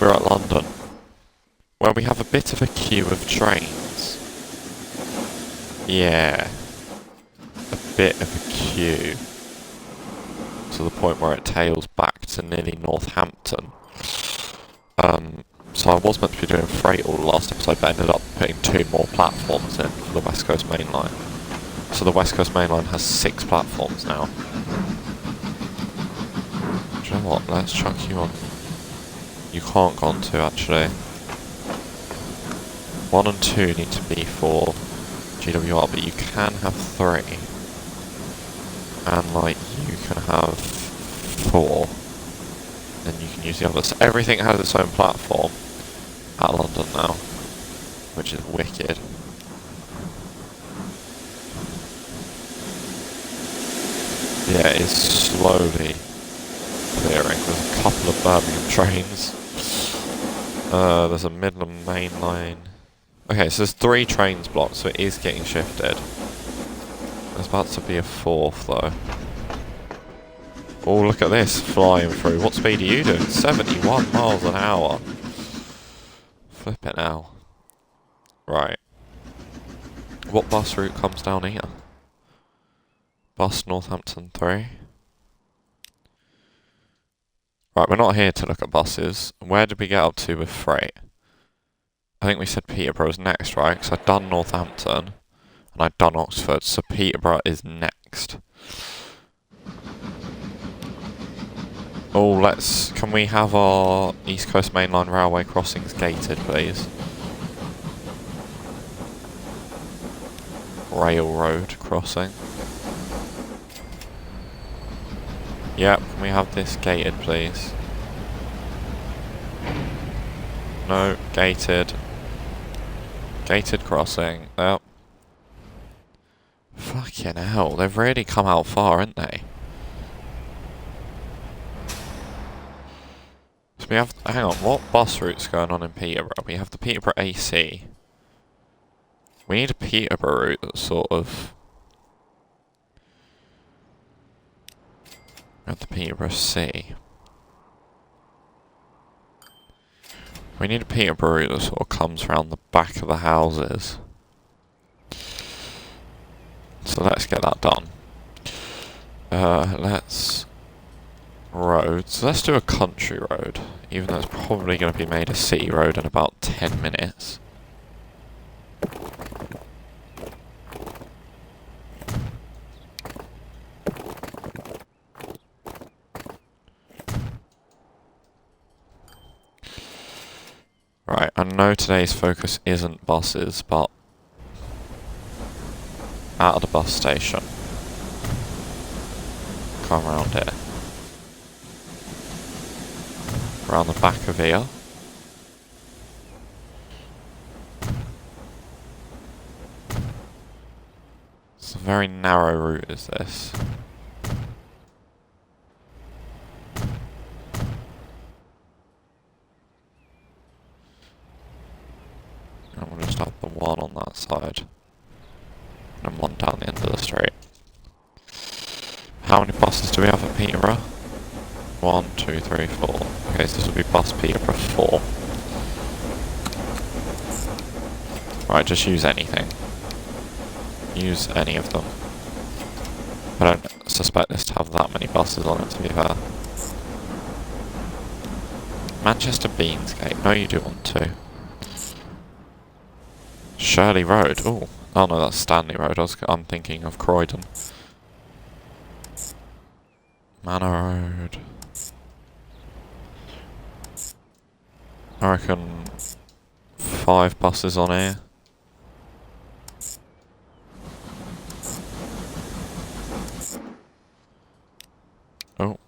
we're at London, where we have a bit of a queue of trains. Yeah, a bit of a queue. To the point where it tails back to nearly Northampton. So I was meant to be doing freight all the last episode, but ended up putting 2 more platforms in for the West Coast Main Line. So the West Coast Main Line has 6 platforms now. Do you know what? Let's chuck you on. You can't go on 2 actually. 1 and 2 need to be for GWR, but you can have 3. And like, you can have 4. Then you can use the others. So everything has its own platform at London now, which is wicked. Yeah, it is slowly clearing. There's a couple of Birmingham trains. There's a Midland Main Line. Okay, so there's 3 trains blocked, so it is getting shifted. There's about to be a 4th though. Oh, look at this, flying through. What speed are you doing? 71 miles an hour. Flip it now. Right. What bus route comes down here? Bus Northampton 3. Right, we're not here to look at buses. Where did we get up to with freight? I think we said Peterborough's next, right? Because I'd done Northampton, and I'd done Oxford, so Peterborough is next. Oh, can we have our East Coast Main Line railway crossings gated, please? Railroad crossing. Yep, can we have this gated, please? No, gated. Gated crossing. Yep. Fucking hell, they've really come out far, haven't they? So we have, hang on, what bus route's going on in Peterborough? We have the Peterborough AC. We need a Peterborough route that's sort of... We have the Peterborough C. We need a Peterborough route that sort of comes around the back of the houses. So let's get that done. Roads. Let's do a country road, even though it's probably going to be made a city road in about 10 minutes. Right, I know today's focus isn't buses, but out of the bus station. Come around here. Around the back of here. It's a very narrow route, is this? And we'll just have the one on that side. And one down the end of the street. How many buses do we have at Peterborough? 1, 2, 3, 4. Okay, so this will be bus Peterborough 4. Right, just use anything. Use any of them. I don't suspect this to have that many buses on it, to be fair. Manchester Beansgate. No, you do want to. Shirley Road. Oh no, that's Stanley Road. I'm thinking of Croydon. Manor Road. I reckon 5 buses on here. Oh.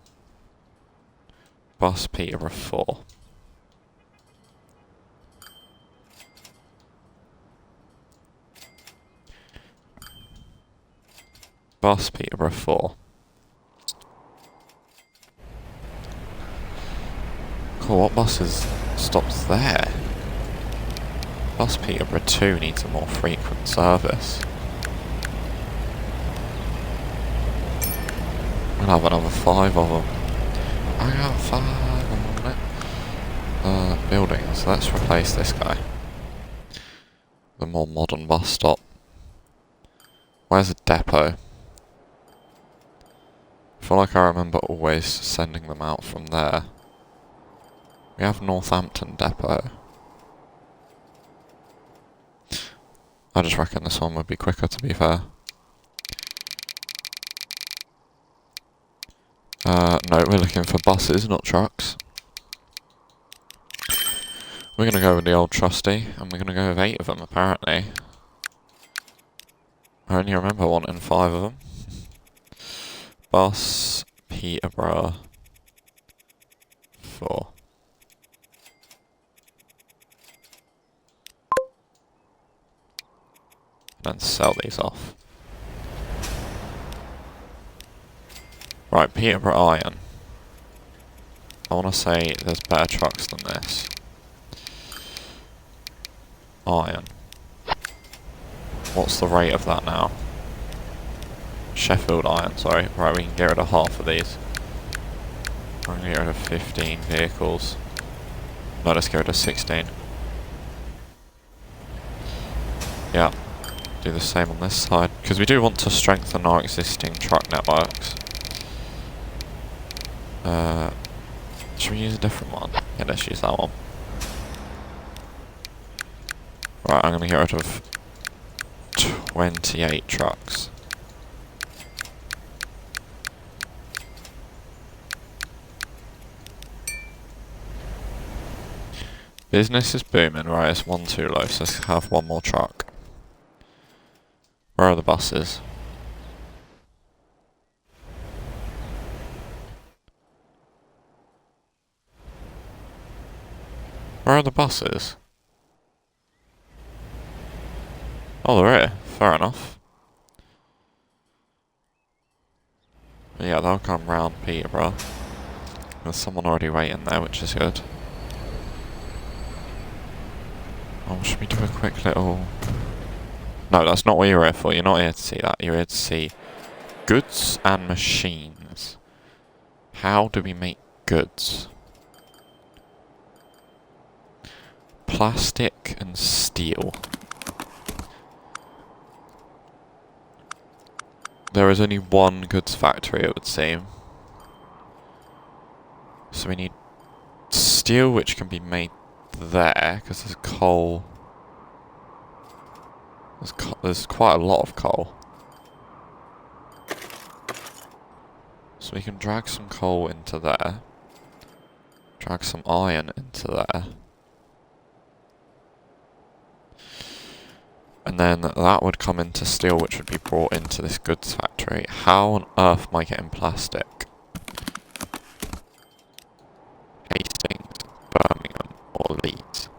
Bus Peterborough 4. Bus Peterborough 4. Cool, what buses stops there? Bus Peterborough 2 needs a more frequent service. I'll have another 5 of them. I got 5 on it. buildings. Let's replace this guy. The more modern bus stop. Where's a depot? I feel like I remember always sending them out from there. We have Northampton Depot. I just reckon this one would be quicker, to be fair. No, we're looking for buses, not trucks. We're gonna go with the old trusty, and we're gonna go with 8 of them, apparently. I only remember wanting 5 of them. Bus, Peterborough, 4. And then sell these off. Right, Peterborough Iron. I want to say there's better trucks than this. Iron. What's the rate of that now? Sheffield Iron, sorry. Right, we can get rid of half of these. I'm going to get rid of 15 vehicles. No, let's get rid of 16. Yeah. Do the same on this side. Because we do want to strengthen our existing truck networks. Should we use a different one? Yeah, let's use that one. Right, I'm going to get rid of 28 trucks. Business is booming. Right, it's 1 too low, so let's have 1 more truck. Where are the buses? Where are the buses? Oh, they're here. Fair enough. Yeah, they'll come round Peterborough. There's someone already waiting there, which is good. Oh, should we do a quick little... No, that's not what you're here for. You're not here to see that. You're here to see goods and machines. How do we make goods? Plastic and steel. There is only one goods factory, it would seem. So we need steel, which can be made there, because there's coal. There's quite a lot of coal. So we can drag some coal into there. Drag some iron into there. And then that would come into steel, which would be brought into this goods factory. How on earth am I getting plastic? Hastings, Birmingham, or Leeds?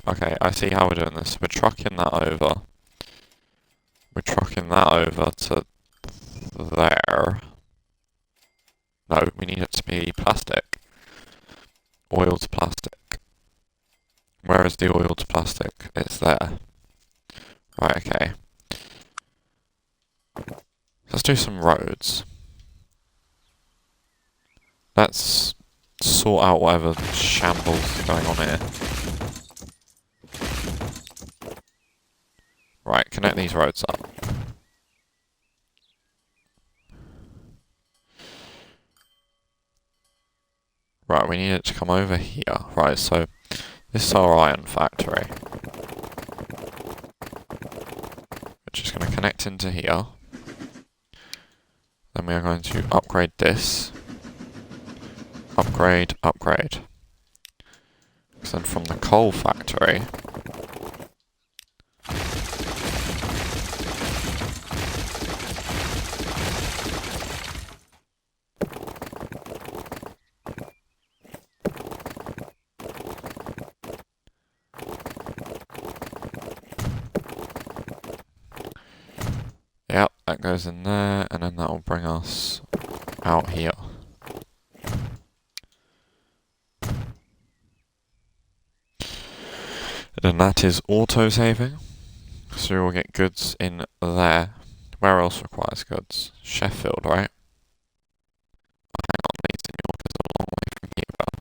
Okay, I see how we're doing this. We're trucking that over. We're trucking that over to there. No, we need it to be plastic. Oil to plastic. Where is the oil to plastic? It's there. Right, okay. Let's do some roads. Let's sort out whatever shambles is going on here. Right, connect these roads up. Right, we need it to come over here. Right, so this is our iron factory. Which is going to connect into here. Then we are going to upgrade this. Upgrade, upgrade. Because then from the coal factory... Yep, that goes in there, and then that will bring us out here. And then that is auto-saving, so we'll get goods in there, Where else requires goods? Sheffield, right? Oh, hang on, Leeds and York is a long way from here, but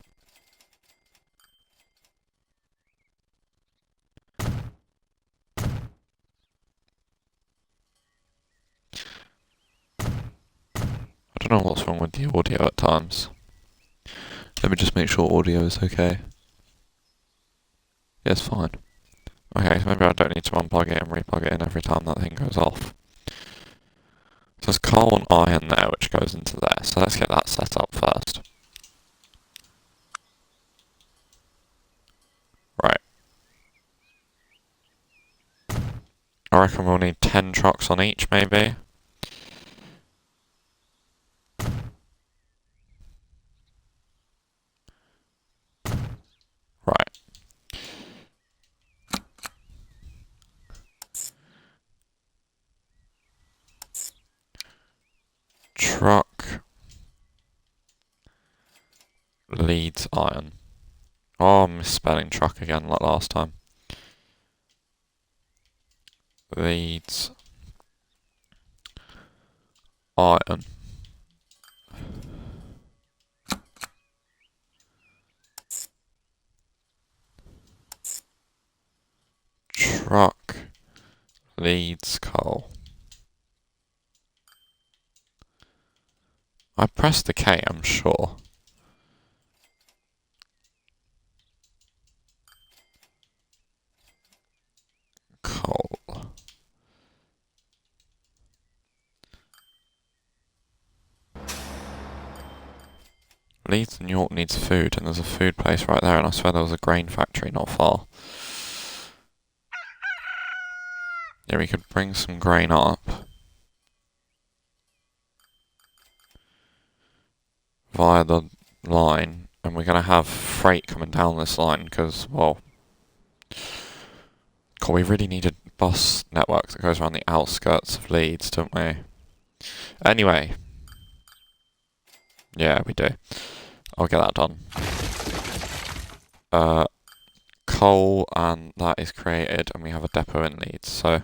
I don't know what's wrong with the audio at times. Let me just make sure audio is okay. Yeah, it's fine. Okay, so maybe I don't need to unplug it and replug it in every time that thing goes off. So there's coal and iron there, which goes into there. So let's get that set up first. Right. I reckon we'll need 10 trucks on each, maybe. Right. Truck Leeds iron. Oh, I'm misspelling truck again like last time. Leeds iron. Truck Leeds coal. I pressed the K, I'm sure. Coal. Leeds and York needs food, and there's a food place right there, and I swear there was a grain factory not far. Yeah, we could bring some grain up via the line, and we're going to have freight coming down this line, because, well, God, we really need a bus network that goes around the outskirts of Leeds, don't we? Anyway. Yeah, we do. I'll get that done. Coal, and that is created, and we have a depot in Leeds, so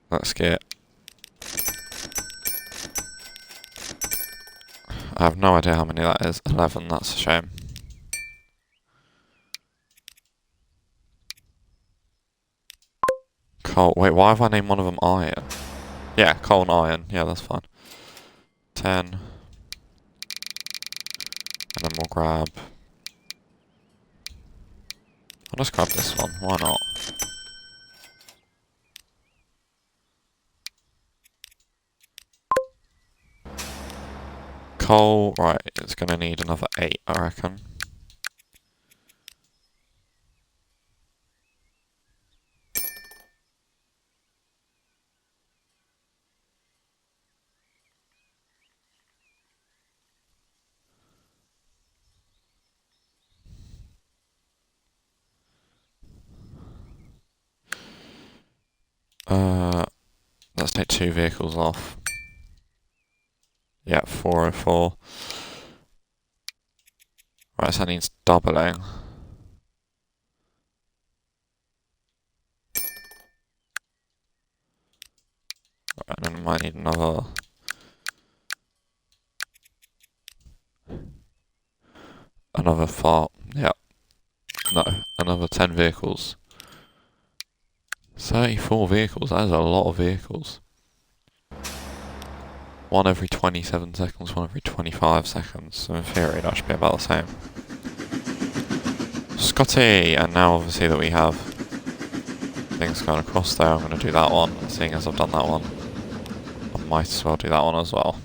let's get... I have no idea how many that is. 11, that's a shame. Coal. Wait, why have I named one of them iron? Yeah, coal and iron. Yeah, that's fine. 10. And then we'll grab... I'll just grab this one. Why not? Coal. Right, it's going to need another 8, I reckon. Let's take 2 vehicles off. Yeah, 404. Right, so that needs doubling. Right, and then we might need another fart. Yeah. No, another 10 vehicles. 34 vehicles, that is a lot of vehicles. One every 27 seconds, one every 25 seconds. So in theory that should be about the same. Scotty! And now obviously that we have things going across there, I'm going to do that one. And seeing as I've done that one, I might as well do that one as well.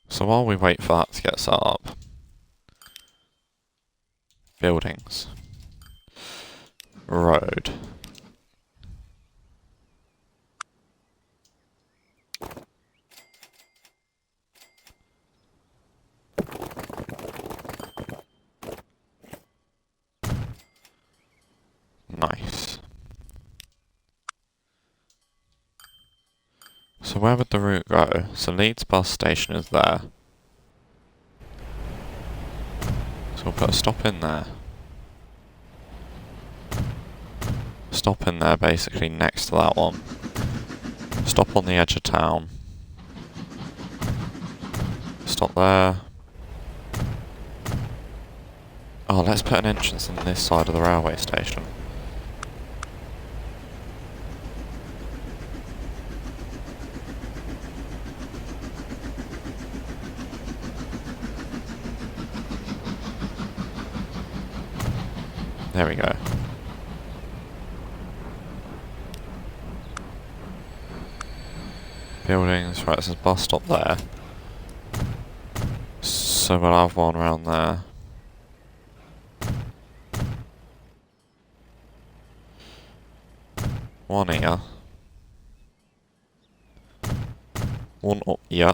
So while we wait for that to get set up, buildings, road, nice. So where would the route go? So Leeds bus station is there. put a stop in there. Stop in there, basically next to that one. Stop on the edge of town. Stop there. Oh, let's put an entrance on this side of the railway station. There we go. Buildings, right, there's a bus stop there. So we'll have one around there. One here. One up here.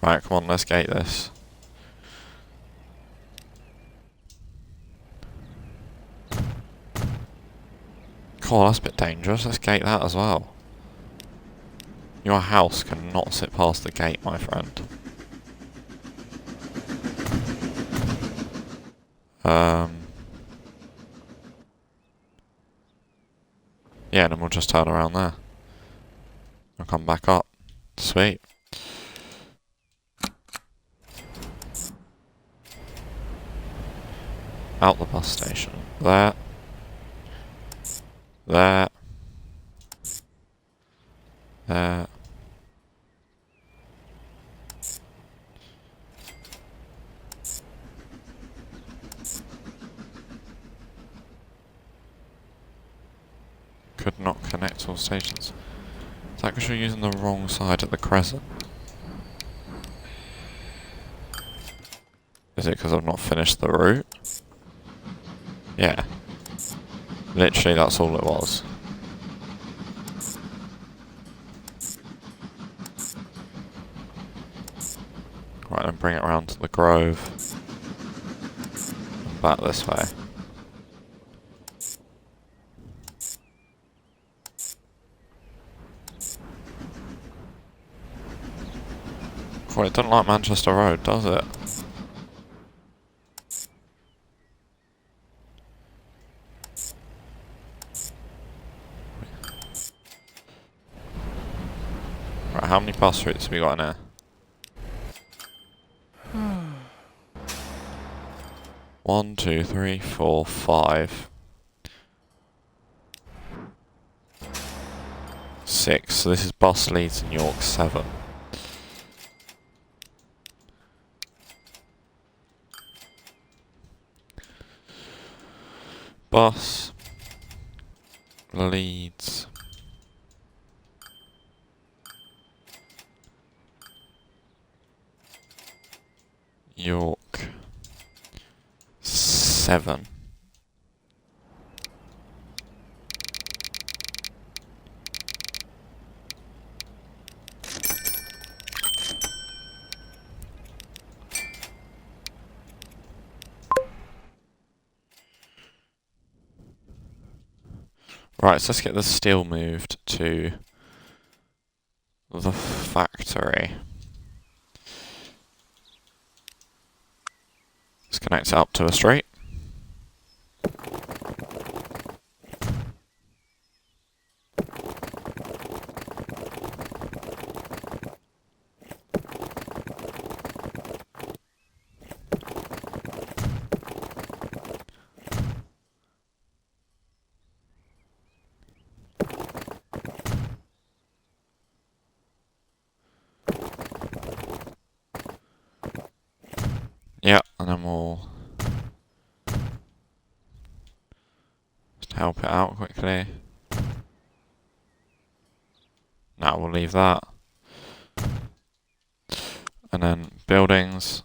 Right, come on, let's gate this. Cool, that's a bit dangerous. Let's gate that as well. Your house cannot sit past the gate, my friend. Yeah, and then we'll just turn around there. I'll come back up. Sweet. Out the bus station. There. There. There. Could not connect all stations. Is that because you're using the wrong side of the crescent? Is it because I've not finished the route? Yeah. Literally, that's all it was. Right, then bring it around to the Grove. And back this way. Well, it doesn't like Manchester Road, does it? Right, how many bus routes have we got in here? 1, 2, 3, 4, 5. 6. So this is Bus, Leeds and York 7. Bus, Leeds, York 7. Right, so let's get the steel moved to the factory. Let's connect it up to a street. Yeah, and then we'll just help it out quickly. Now we'll leave that. And then buildings.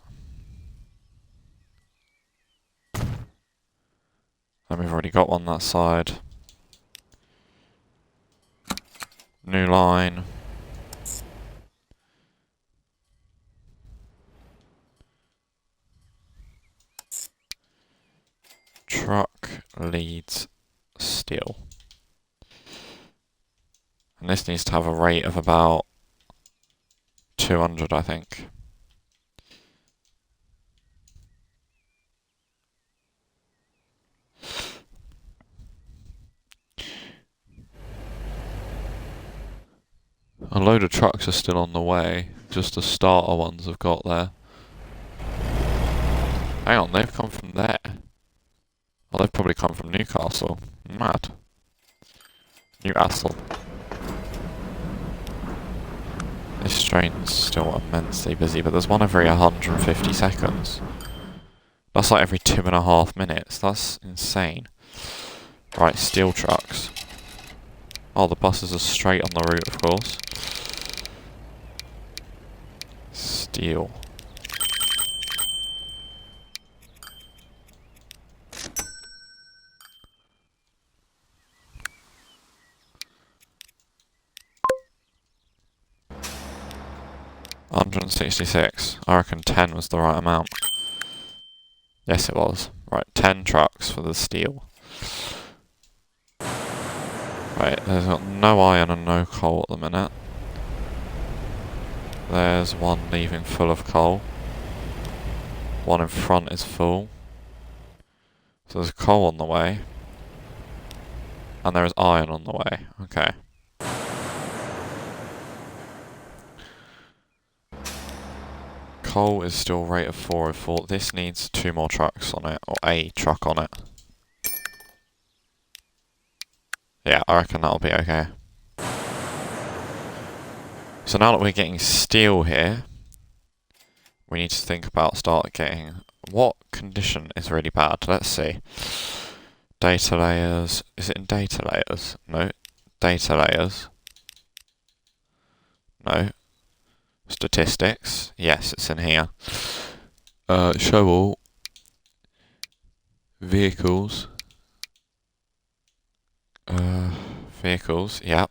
And we've already got one that side. New line. Leeds Steel. And this needs to have a rate of about 200, I think. A load of trucks are still on the way, just the starter ones have got there. Hang on, they've come from there. Well, they've probably come from Newcastle. Mad. Newcastle. This train's still immensely busy, but there's one every 150 seconds. That's like every 2.5 minutes. That's insane. Right, steel trucks. Oh, the buses are straight on the route, of course. Steel. $166. I reckon 10 was the right amount. Yes, it was. Right, 10 trucks for the steel. Right, there's got no iron and no coal at the minute. There's one leaving full of coal. One in front is full. So there's coal on the way. And there is iron on the way. Okay. Coal is still rate of 404. This needs 2 more trucks on it, or a truck on it. Yeah, I reckon that'll be okay. So now that we're getting steel here, we need to think about start getting... What condition is really bad? Let's see. Data layers. Is it in data layers? No. Data layers. No. Statistics. Yes, it's in here. Show all. Vehicles. Vehicles, yep.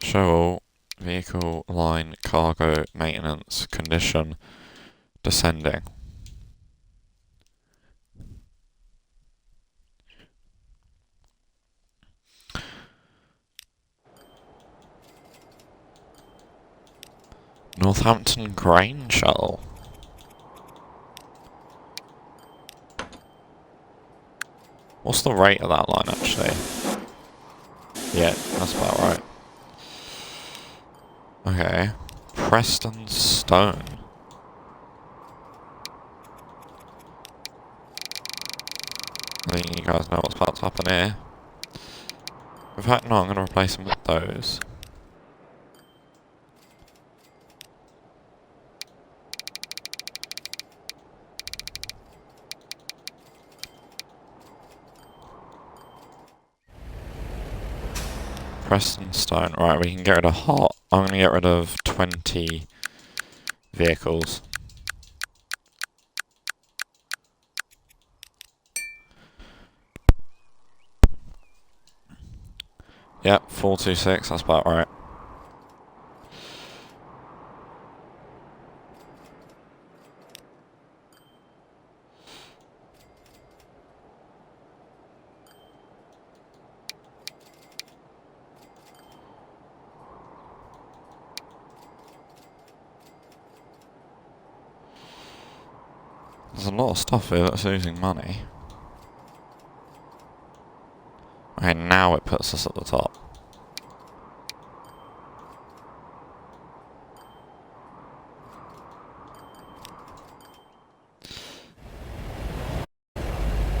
Show all. Vehicle, line, cargo, maintenance, condition, descending. Northampton grain shuttle. What's the rate of that line, actually? Yeah, that's about right. Okay. Preston Stone. I think you guys know what's about to happen here. In fact, no, I'm going to replace them with those. Preston Stone. Right, we can get rid of hot. I'm going to get rid of 20 vehicles. Yep, 426, that's about right. There's a lot of stuff here that's losing money. Okay, now it puts us at the top.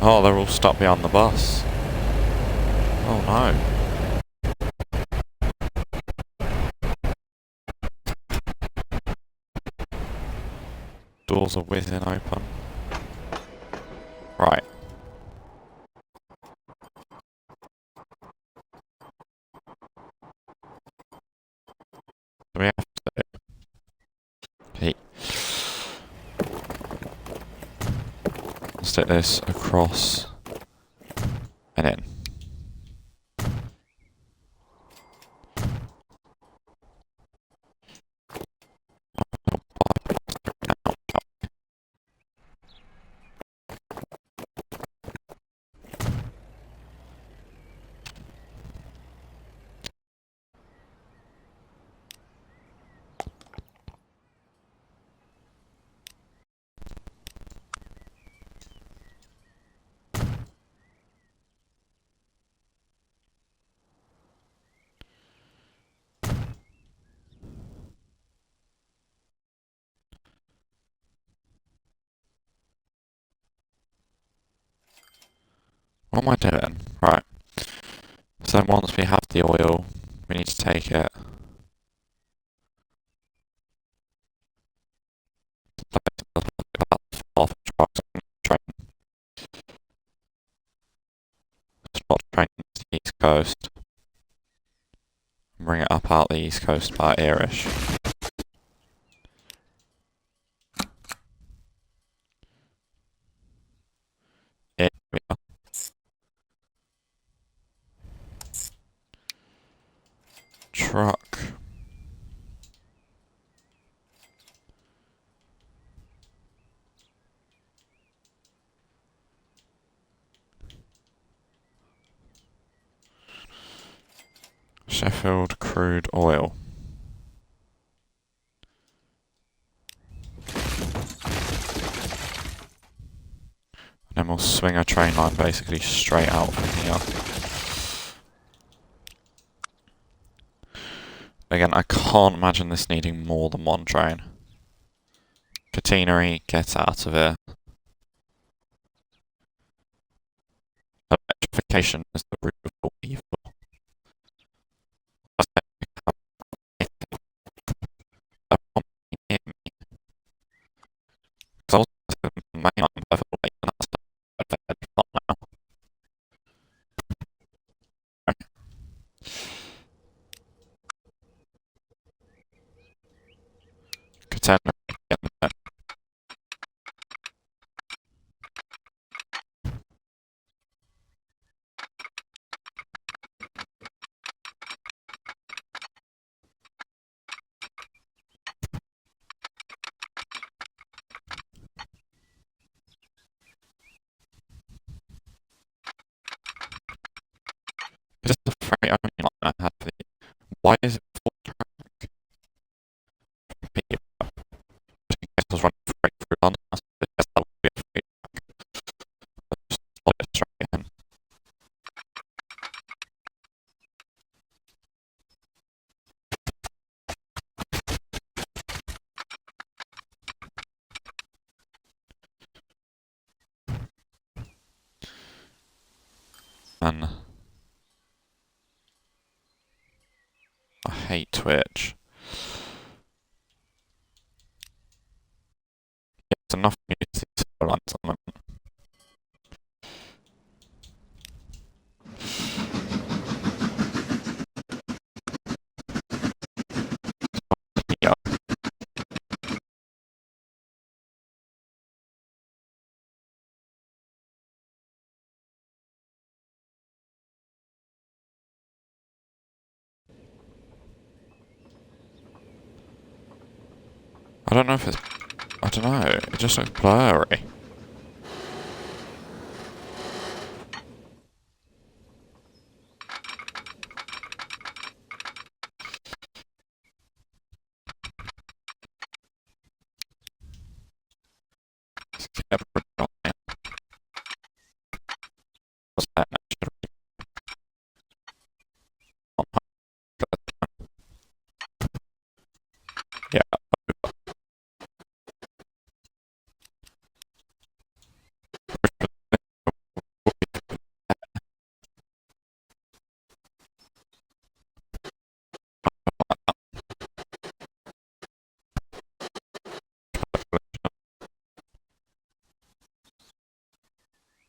Oh, they're all stuck behind the bus. Oh no. Doors are whizzing open. Right. We have to... Okay. Stick this across and in. What am I doing? Right. So then once we have the oil, we need to take it. Train to the east coast. Bring it up out the east coast by Irish. Here we are. Truck. Sheffield crude oil. And then we'll swing a train line basically straight out from here. Again, I can't imagine this needing more than one train. Catenary, get out of here. Electrification is the root of all evil. Is this the freight only line I had for the... Why is it full track? I was running freight through London, I guess that would be a freight track. Let's just plot it straight in. And I hate Twitch. Yeah, it's enough to use these lines on them. Yeah. I don't know if it's... I don't know, it just looks blurry. Yeah, put it on there. What's that? Yeah,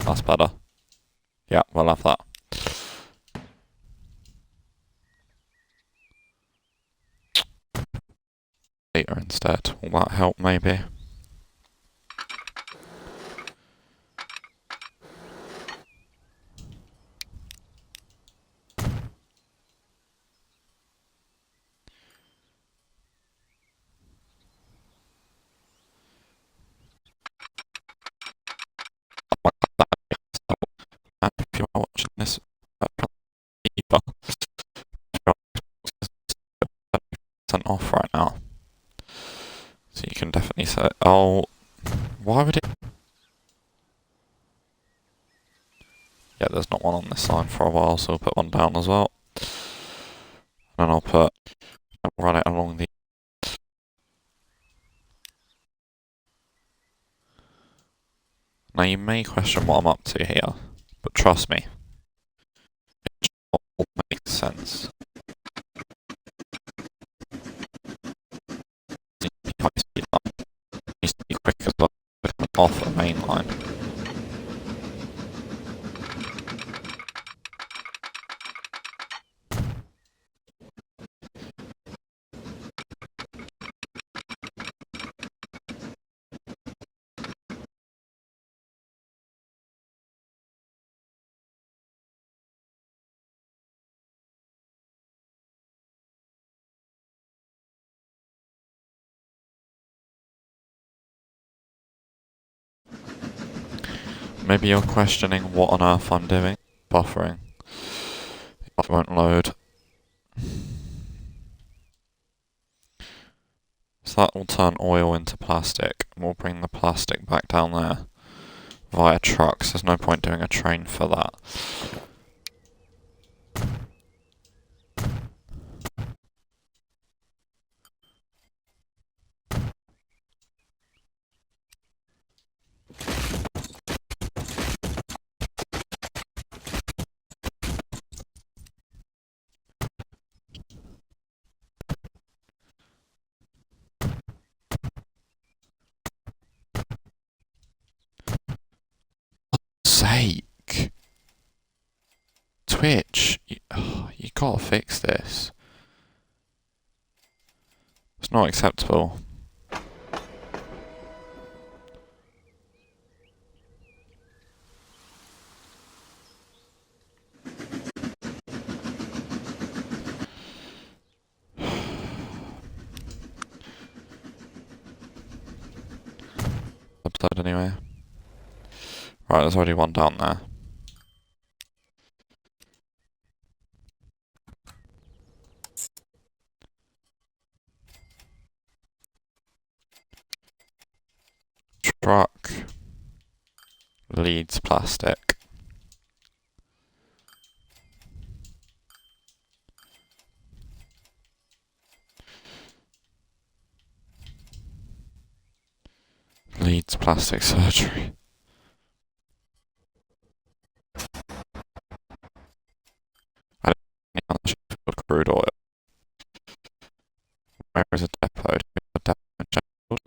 that's better. Yeah, we'll have that. Later instead. Will that help maybe? If you are watching this, percent off right now. So you can definitely say, oh, why would it? Yeah, there's not one on this sign for a while, so we'll put one down as well. And I'll run it along the... Now you may question what I'm up to here, But trust me, it all makes sense. It needs to be high speed line. It needs to be quick as well, off a main line. Maybe you're questioning what on earth I'm doing. Buffering. It won't load. So that will turn oil into plastic, and we'll bring the plastic back down there via trucks. There's no point doing a train for that. Sake! Twitch, you gotta fix this. It's not acceptable. Upside anyway. Right, there's already one down there. Truck leads plastic. Leads plastic surgery. I don't think on the Sheffield crude oil. Where is a depot? Do we have a depot in Sheffield?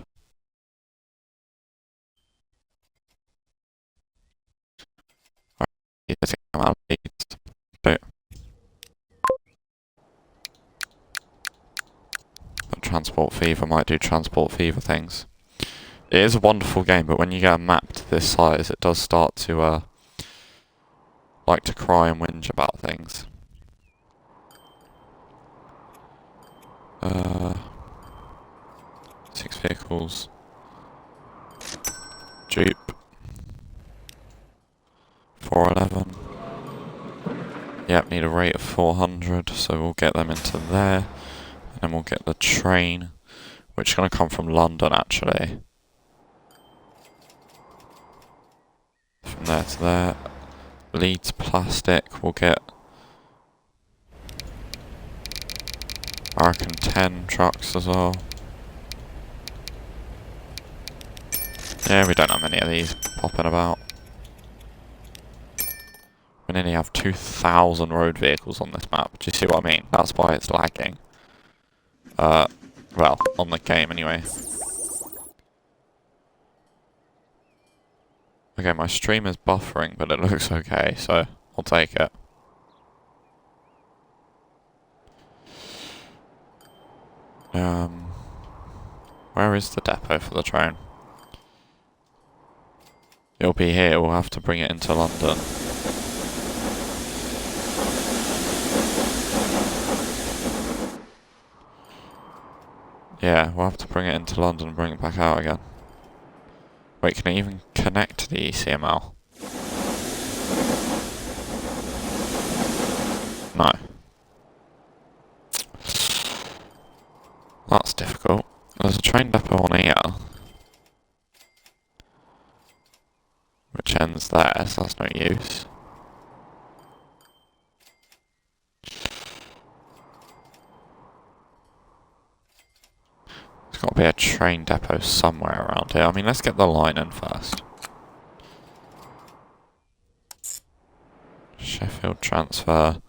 Right, come out of Leeds. But Transport Fever might do Transport Fever things. It is a wonderful game, but when you get a map to this size, it does start to, like to cry and whinge about things. 6 vehicles. Dupe. 411. Yep, need a rate of 400, so we'll get them into there. And then we'll get the train, which is going to come from London, actually. From there to there. Leeds plastic, we'll get, I reckon, 10 trucks as well. Yeah, we don't have many of these popping about. We nearly have 2,000 road vehicles on this map. Do you see what I mean? That's why it's lagging. Well, on the game anyway. Okay, my stream is buffering, but it looks okay, so I'll take it. Where is the depot for the train? It'll be here, we'll have to bring it into London. Yeah, we'll have to bring it into London and bring it back out again. Wait, can I even connect to the ECML? No. That's difficult. There's a train depot on here, which ends there, so that's no use. There's got to be a train depot somewhere around here. I mean, let's get the line in first. Sheffield transfer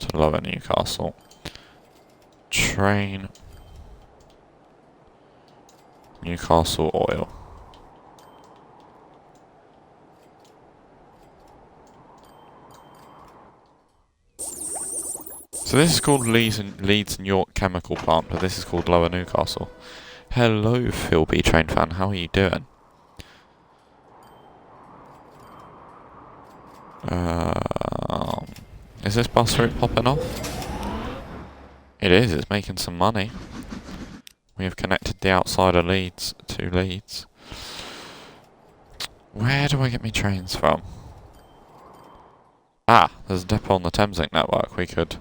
to Lower Newcastle. Train Newcastle Oil. So this is called Leeds and York Chemical Plant, but this is called Lower Newcastle. Hello, Phil B. Train fan, how are you doing? Is this bus route popping off? It is, it's making some money. We have connected the outside of Leeds to Leeds. Where do I get my trains from? Ah, there's a depot on the Thameslink network we could...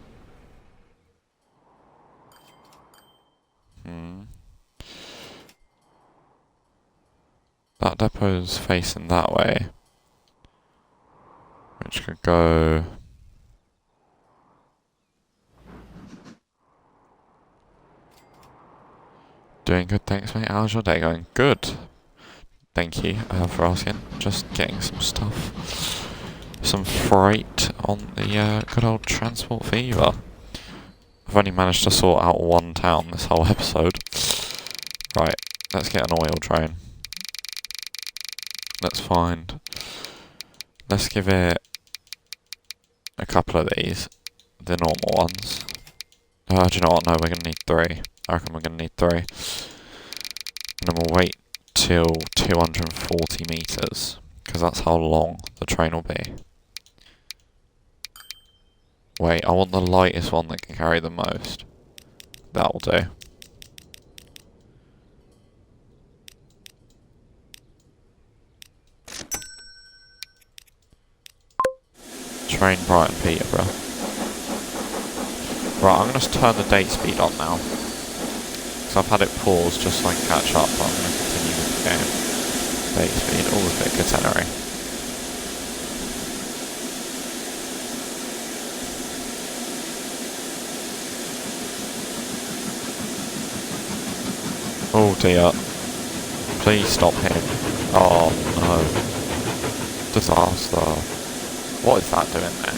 That depot's facing that way. Which could go... Doing good, thanks mate. How's your day going? Good. Thank you for asking. Just getting some stuff. Some freight on the good old Transport Fever. I've only managed to sort out one town this whole episode. Right, let's get an oil train. Let's give it a couple of these, the normal ones. Do you know what? No, we're going to need 3. I reckon we're going to need 3. And then we'll wait till 240 metres, because that's how long the train will be. Wait, I want the lightest one that can carry the most. That'll do. Train Brighton Peterborough. Right, I'm going to turn the date speed on now. Because I've had it paused just so I can catch up, but I'm going to continue with the game. Date speed, all of it, catenary. Oh dear. Please stop him. Oh no. Disaster. What is that doing there?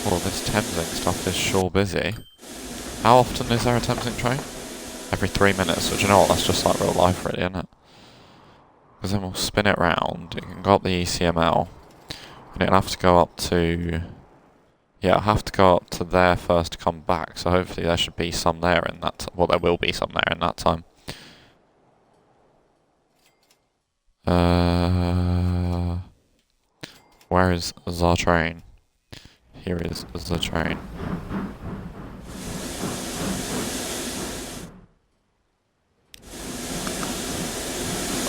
Oh, this Thameslink stuff is sure busy. How often is there a Thameslink train? Every 3 minutes. So do you know what? That's just like real life really, isn't it? Because then we'll spin it round. It can go up the ECML. And it'll have to go up to... Yeah, I'll have to go up to there first to come back. So hopefully there should be some there in that... Well, there will be some there in that time. Where is the train? Here is the train.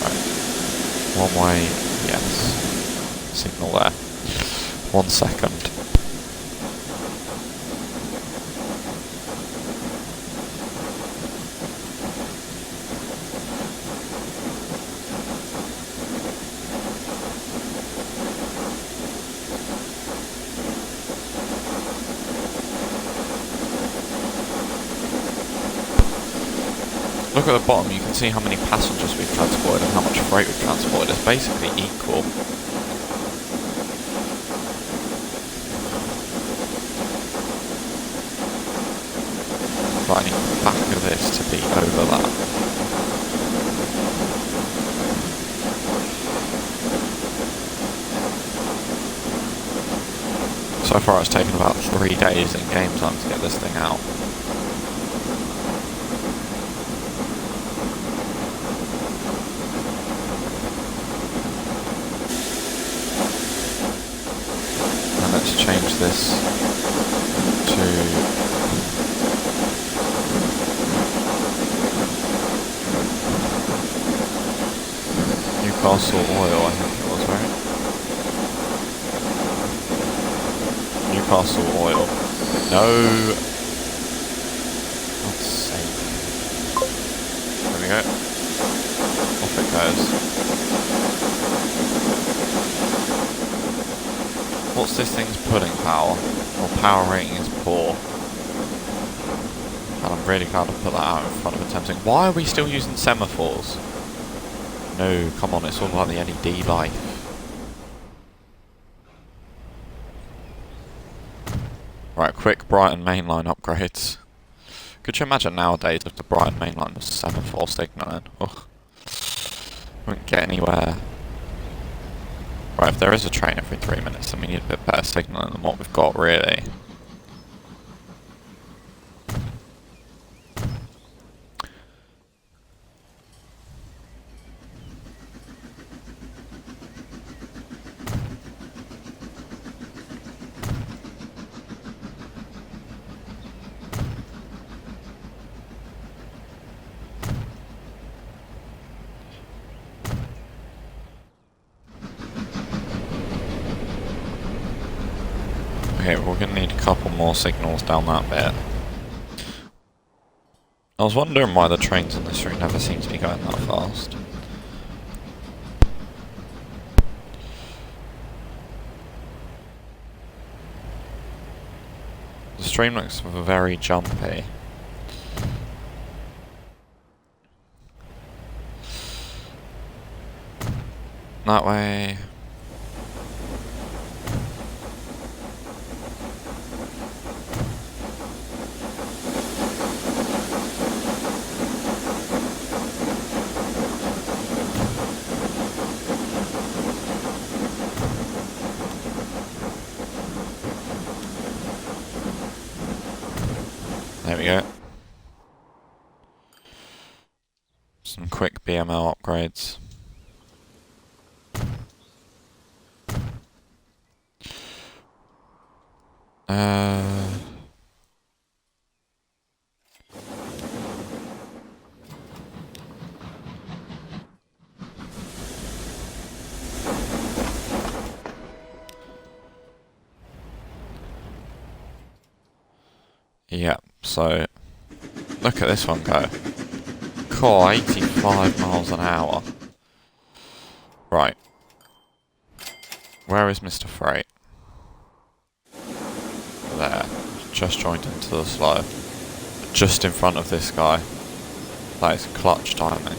Right. One way, yes. Signal there. 1 second. Look at the bottom, you can see how many passengers we've transported and how much freight we've transported. It's basically equal. But I need the back of this to be over that. So far it's taken about 3 days in game time to get this thing out. Let's change this to Newcastle Oil, I think it was, right? Newcastle Oil. No! God's sake. There we go. Off it goes. What's this thing's pudding power? Or power rating is poor. And I'm really glad I put that out in front of a Thames Link. Why are we still using semaphores? No, come on, it's all about the LED life. Right, quick Brighton mainline upgrades. Could you imagine nowadays if the Brighton mainline was semaphore signalling? Ugh. Wouldn't get anywhere. Right, if there is a train every 3 minutes, then we need a bit better signalling than what we've got, really. Okay, we're going to need a couple more signals down that bit. I was wondering why the trains on this route never seem to be going that fast. The stream looks very jumpy. That way. There we go. Some quick BML upgrades. Yeah, so look at this one go. Cool, 85 miles an hour. Right. Where is Mr. Freight? There. Just joined into the slow. Just in front of this guy. That is clutch timing.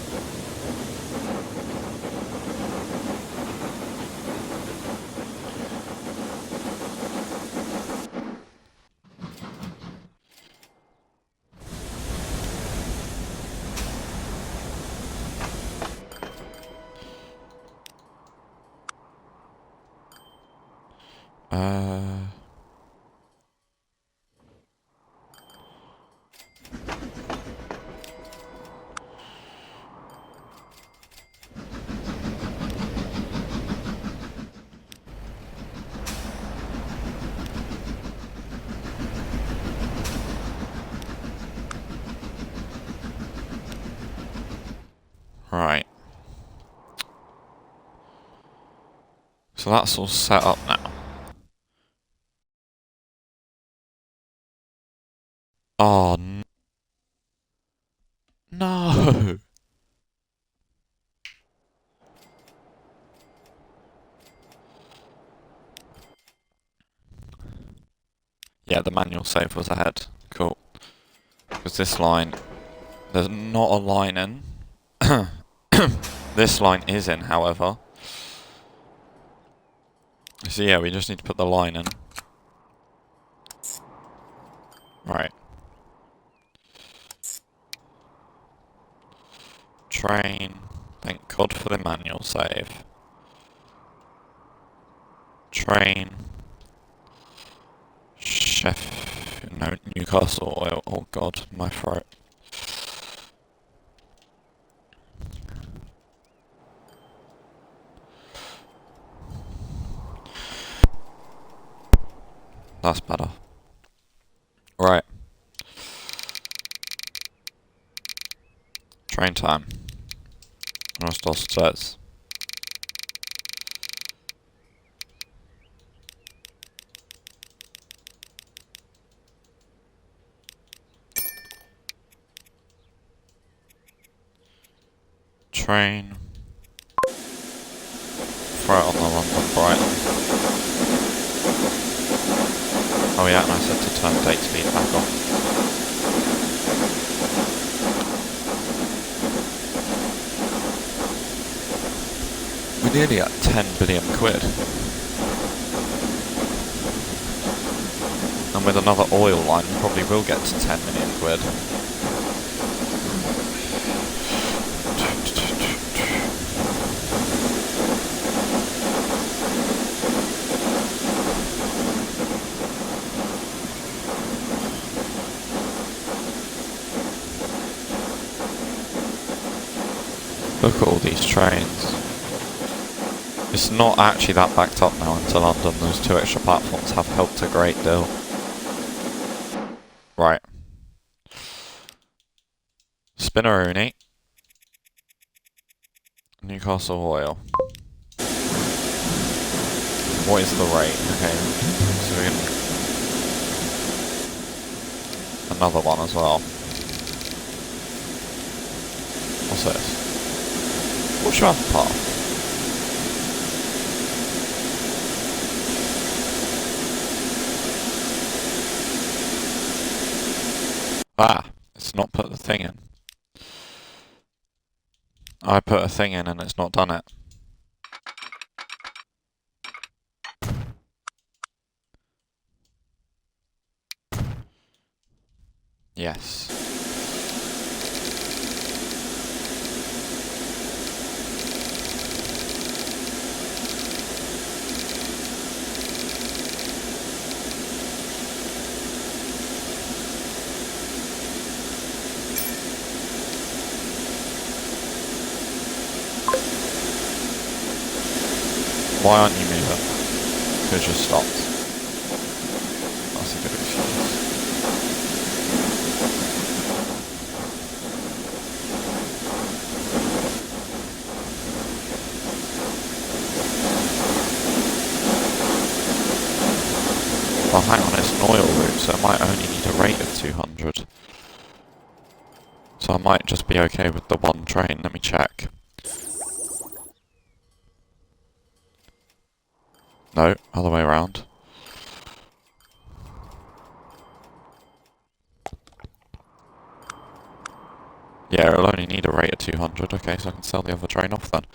Right. So that's all set up now. Oh, no! Yeah, the manual save was ahead. Cool. Because this line, there's not a line in. This line is in, however. So yeah, we just need to put the line in. Right. Train. Thank God for the manual save. Train. No, Newcastle Oil. Oh God, my throat. That's better. Right. Train time. Rostov says. Train. Throw it on the London Brighton. Oh yeah, and I said to turn date speed back on. We're nearly at 10 billion quid. And with another oil line, we probably will get to 10 million quid. Look at all these trains. It's not actually that backed up now into London. Those 2 extra platforms have helped a great deal. Right. Spinneroonie. Newcastle Oil. What is the rate? Okay. So we can... Another one as well. What's this? What's your other path? Ah, it's not put the thing in. I put a thing in and it's not done it. Yes. Why aren't you moving? Because you stopped. That's a good excuse. Well, hang on, it's an oil route, so it might only need a rate of 200. So I might just be okay with the one train. Let me check. No, other way around. Yeah, it'll only need a rate of 200. Okay, so I can sell the other train off then.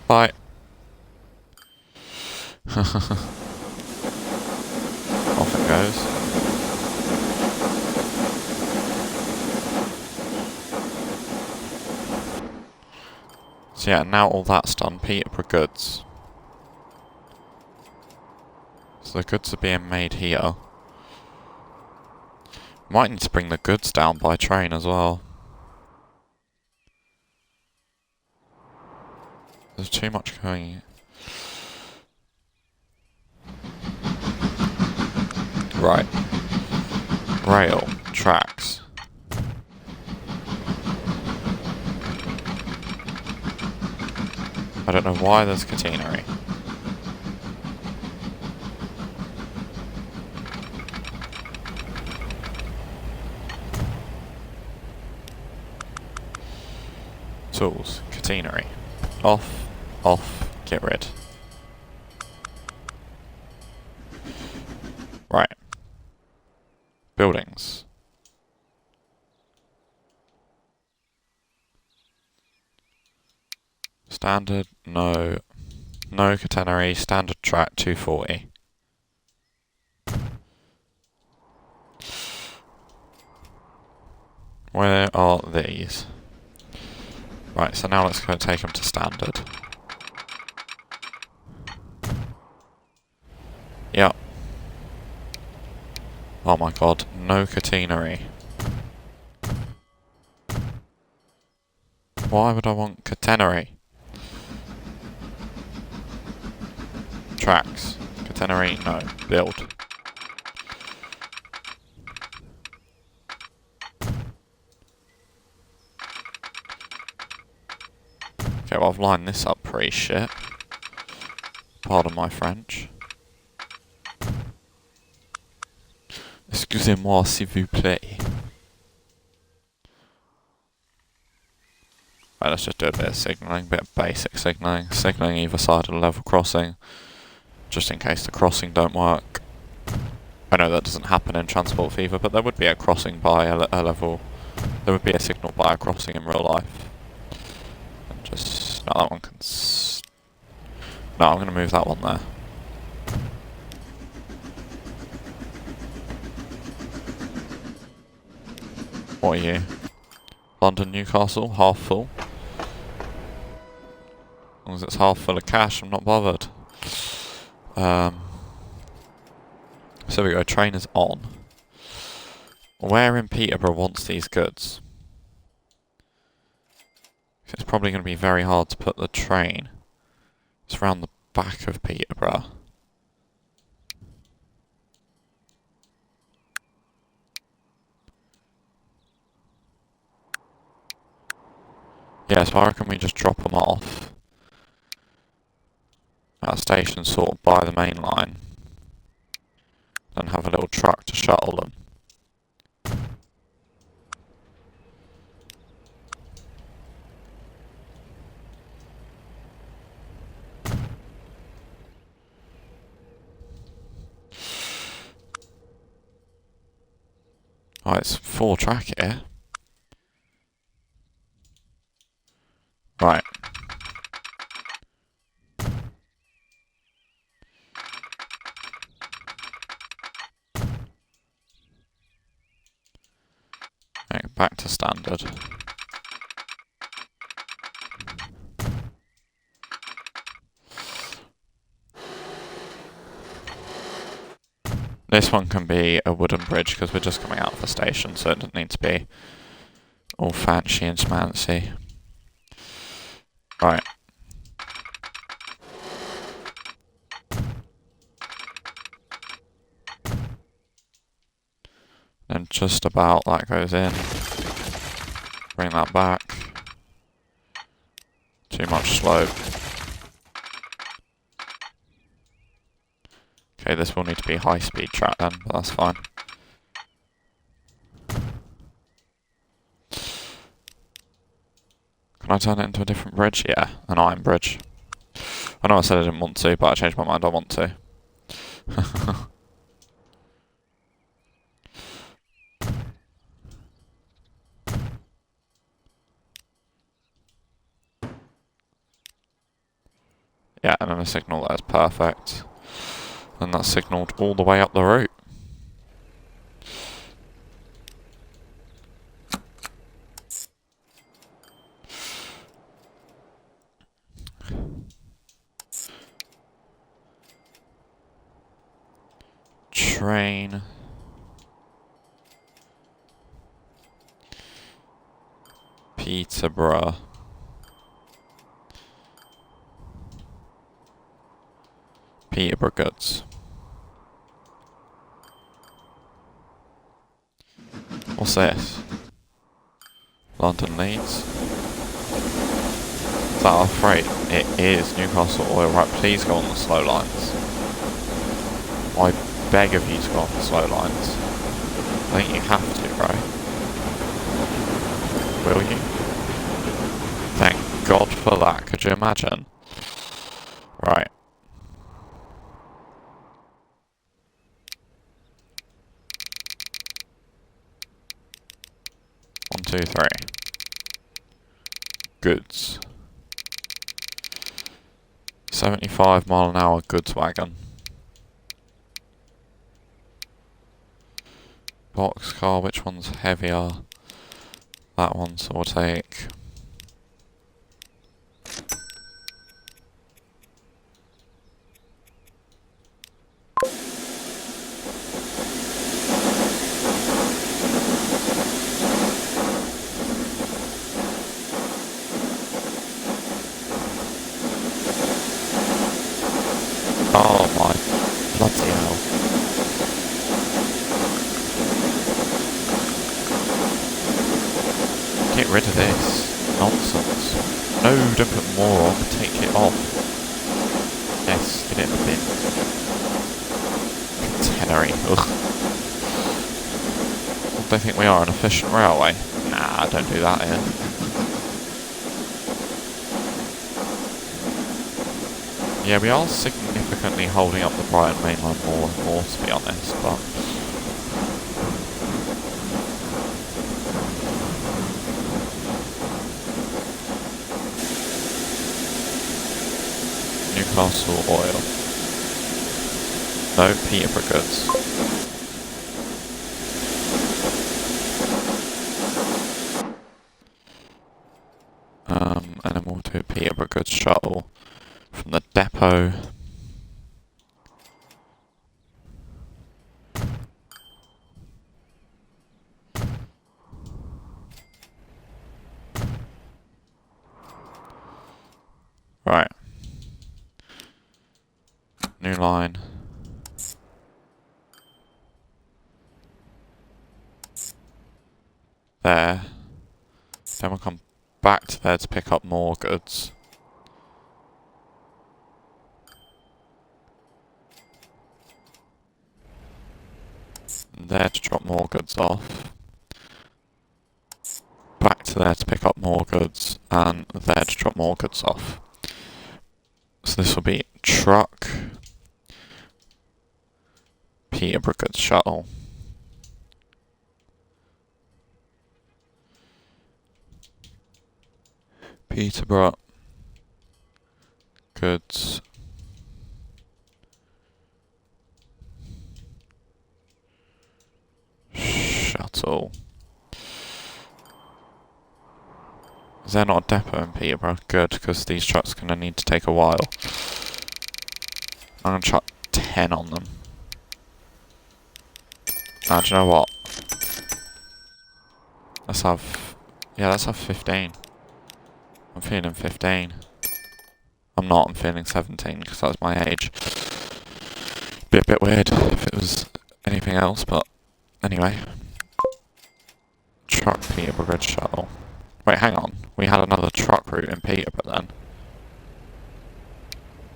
Bye. Off it goes. So yeah, now all that's done, Peterborough goods. So the goods are being made here. Might need to bring the goods down by train as well. There's too much going... Right. Rail. Tracks. I don't know why there's catenary. Tools. Catenary. Off. Off. Get rid. Right. Buildings. Standard, no. No catenary, standard track 240. Where are these? Right, so now let's go take them to standard. Yep. Oh my god, no catenary. Why would I want catenary? Tracks. Catenary, no. Build. Okay, well I've lined this up pretty shit. Pardon my French. Excusez-moi, s'il vous plaît. Right, let's just do a bit of signalling, a bit of basic signalling. Signalling either side of the level crossing, just in case the crossing don't work. I know that doesn't happen in Transport Fever, but there would be a crossing by a level. There would be a signal by a crossing in real life. No, that one can no, I'm going to move that one there. What are you? London, Newcastle, half full. As long as it's half full of cash, I'm not bothered. So we go, train is on. Where in Peterborough wants these goods? It's probably going to be very hard to put the train. It's around the back of Peterborough. Yeah, so I reckon we just drop them off at a station sort of by the main line. Then have a little truck to shuttle them. Oh, it's 4 track here. Right. Okay, back to standard. This one can be a wooden bridge because we're just coming out of the station, so it doesn't need to be all fancy and schmancy. Right. Then just about that goes in. Bring that back. Too much slope. Okay, this will need to be high-speed track then, but that's fine. Can I turn it into a different bridge? Yeah, an iron bridge. I know I said I didn't want to, but I changed my mind, I want to. Yeah, and then a signal there is perfect. And that's signalled all the way up the route. Train. Peterborough. Peterborough goods. What's this? London Leeds. Is that our freight? It is Newcastle Oil. Right, please go on the slow lines. I beg of you to go on the slow lines. I think you have to, right? Will you? Thank God for that, could you imagine? Right. 1, 2, 3. Goods. 75-mile-an-hour goods wagon. Boxcar, which one's heavier? That one, so we'll take... Oh my bloody hell. Get rid of this nonsense. No, don't put more on, take it off. Yes, get it in the bin. Contenary. Ugh. What do they think we are, an efficient railway? Nah, don't do that here. Yeah, we are significantly holding up the Brighton Main Line more and more, to be honest, but... Newcastle oil. No, Peterborough goods. And then we'll do Peterborough goods shuttle from the depot. Right. New line. There. Then we'll come back to there to pick up more goods. And there to drop more goods off. Back to there to pick up more goods, and there to drop more goods off. So this will be truck, Peterborough goods shuttle. Peterborough goods shuttle. Is there not a depot in Peterborough? Good, because these trucks are going to need to take a while. I'm going to chuck 10 on them. Now, do you know what? Let's have 15. I'm feeling 15. I'm not, I'm feeling 17 because that's my age. Be a bit weird if it was anything else, but anyway. Truck Peterborough goods shuttle. Wait, hang on. We had another truck route in Peterborough then.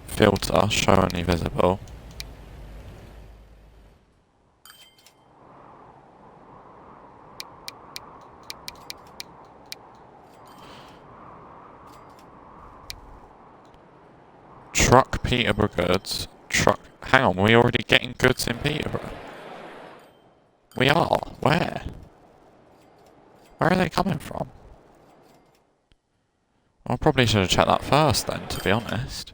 Filter, show only visible. Truck Peterborough goods. Truck. Hang on, we're already getting goods in Peterborough. We are. Where? Where are they coming from? I probably should have checked that first then, to be honest.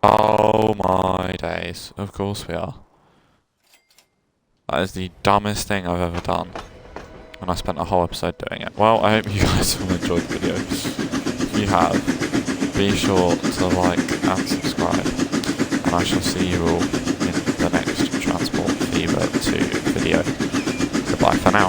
Oh my days. Of course we are. That is the dumbest thing I've ever done. And I spent a whole episode doing it. Well, I hope you guys all enjoyed the video. If you have, be sure to like and subscribe. And I shall see you all in the next Transport Fever 2 video. Goodbye for now.